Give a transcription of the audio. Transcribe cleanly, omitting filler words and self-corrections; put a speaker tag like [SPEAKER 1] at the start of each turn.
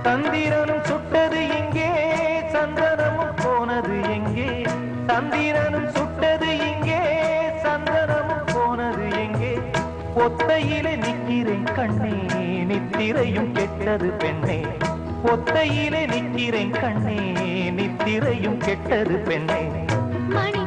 [SPEAKER 1] தந்திரனும் சுட்டது எங்கே சந்தனமும் போனது எங்கே தந்திரனும் சுட்டது இங்கே சந்தனமும் போனது எங்கே ஒத்தையிலே நிற்கிறேன் கண்ணே நித்திரையும் கெட்டது பெண்ணே ஒத்தையிலே நிற்கிறேன் கண்ணே நித்திரையும் கெட்டது பெண்ணே
[SPEAKER 2] மணி